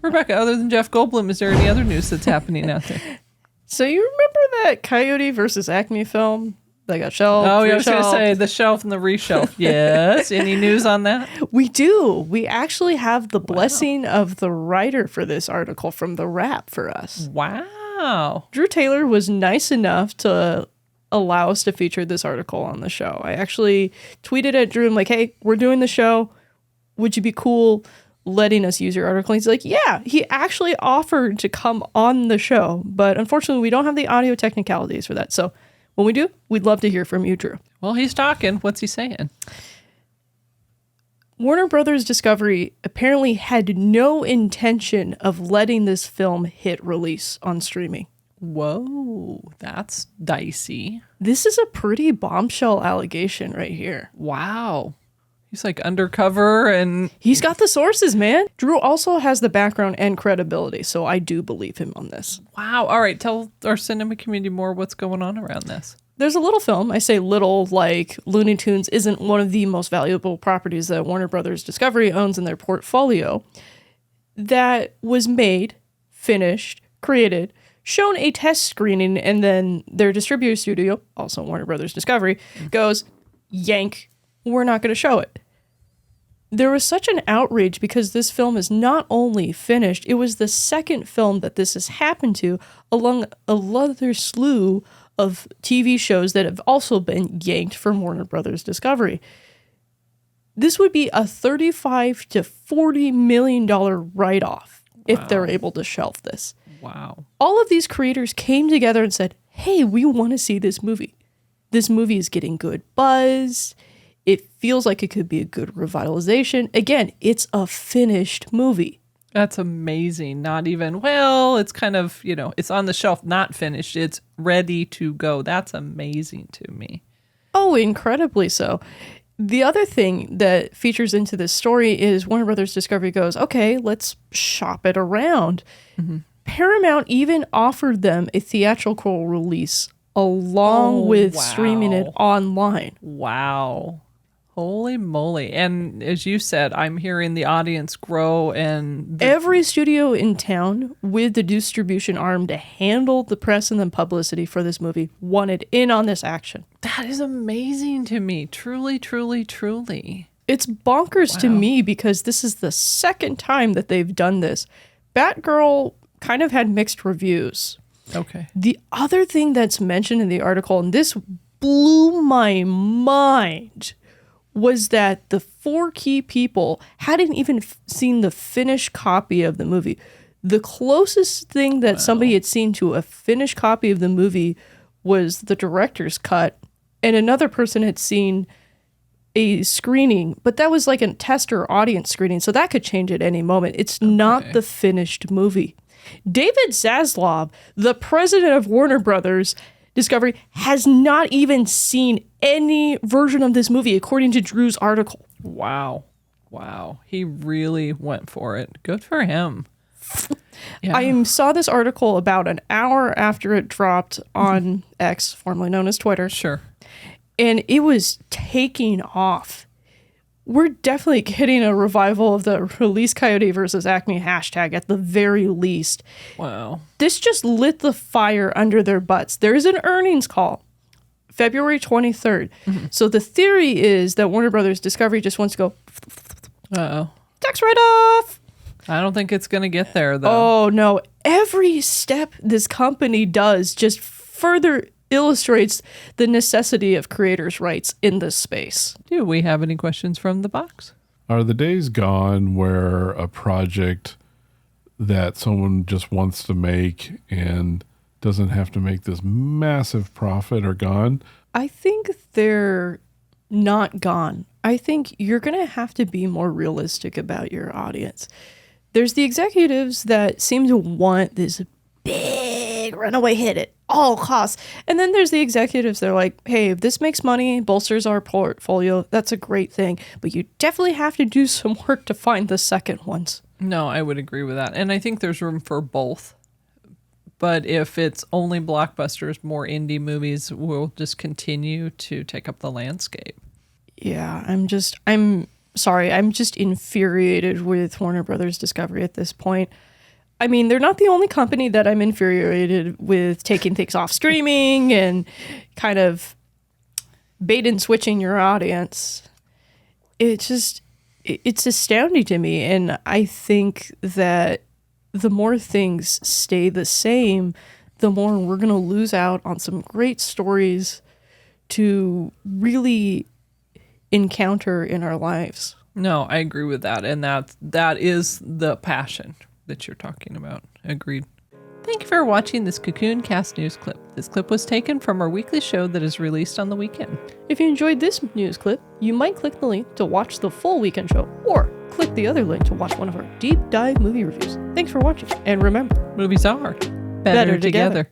Rebecca, other than Jeff Goldblum, is there any other news that's happening out there? So you remember that Coyote versus Acme film that got shelved? Oh, yeah, I was going to say the shelf and the reshelf. Yes. Any news on that? We do. We actually have the blessing of the writer for this article from The Wrap for us. Wow. Drew Taylor was nice enough to allow us to feature this article on the show. I actually tweeted at Drew, I'm like, hey, we're doing the show. Would you be cool letting us use your article? And he's like, yeah. He actually offered to come on the show, but unfortunately we don't have the audio technicalities for that. So when we do, we'd love to hear from you, Drew. Well, he's talking. What's he saying? Warner Brothers Discovery apparently had no intention of letting this film hit release on streaming. Whoa, that's dicey. This is a pretty bombshell allegation right here. Wow. He's like undercover and... He's got the sources, man. Drew also has the background and credibility, so I do believe him on this. Wow. All right, tell our cinema community more what's going on around this. There's a little film, I say little, like Looney Tunes isn't one of the most valuable properties that Warner Brothers Discovery owns in their portfolio, that was made, finished, created, shown a test screening, and then their distributor studio, also Warner Brothers Discovery, goes, yank, we're not going to show it. There was such an outrage because this film is not only finished, it was the second film that this has happened to, along a other slew of TV shows that have also been yanked from Warner Brothers Discovery. This would be a $35 to $40 million write-off if they're able to shelf this. Wow. All of these creators came together and said, hey, we want to see this movie. This movie is getting good buzz. It feels like it could be a good revitalization. Again, it's a finished movie. That's amazing. Not even, well, it's kind of, it's on the shelf, not finished. It's ready to go. That's amazing to me. Oh, incredibly so. The other thing that features into this story is Warner Brothers Discovery goes, okay, let's shop it around. Mm-hmm. Paramount even offered them a theatrical release along with streaming it online. Wow. Holy moly. And as you said, I'm hearing the audience grow and... Every studio in town with the distribution arm to handle the press and the publicity for this movie wanted in on this action. That is amazing to me. Truly, truly, truly. It's bonkers to me because this is the second time that they've done this. Batgirl kind of had mixed reviews. Okay. The other thing that's mentioned in the article, and this blew my mind, was that the four key people hadn't even seen the finished copy of the movie. The closest thing that somebody had seen to a finished copy of the movie was the director's cut, and another person had seen a screening, but that was like a tester audience screening, so that could change at any moment. It's not the finished movie. David Zaslav, the president of Warner Brothers Discovery, has not even seen any version of this movie, according to Drew's article. Wow. He really went for it. Good for him. Yeah. I saw this article about an hour after it dropped on X, formerly known as Twitter. Sure. And it was taking off. We're definitely getting a revival of the release Coyote versus Acme hashtag at the very least. Wow. This just lit the fire under their butts. There's an earnings call, February 23rd. Mm-hmm. So the theory is that Warner Brothers Discovery just wants to go, tax write-off. I don't think it's going to get there, though. Oh, no. Every step this company does just further illustrates the necessity of creators' rights in this space. Do we have any questions from the box? Are the days gone where a project that someone just wants to make and doesn't have to make this massive profit are gone? I think they're not gone. I think you're going to have to be more realistic about your audience. There's the executives that seem to want this big runaway hit at all costs. And then there's the executives that are like, hey, if this makes money, bolsters our portfolio, that's a great thing. But you definitely have to do some work to find the second ones. No, I would agree with that. And I think there's room for both. But if it's only blockbusters, more indie movies will just continue to take up the landscape. Yeah, I'm sorry, I'm just infuriated with Warner Brothers Discovery at this point. I mean, they're not the only company that I'm infuriated with taking things off streaming and kind of bait and switching your audience. It's astounding to me. And I think that the more things stay the same, the more we're going to lose out on some great stories to really encounter in our lives. No, I agree with that. And that is the passion that you're talking about. Agreed. Thank you for watching this Cocoon Cast news clip. This clip was taken from our weekly show that is released on the weekend. If you enjoyed this news clip, you might click the link to watch the full weekend show, or click the other link to watch one of our deep dive movie reviews. Thanks for watching, and remember, Movies are better together.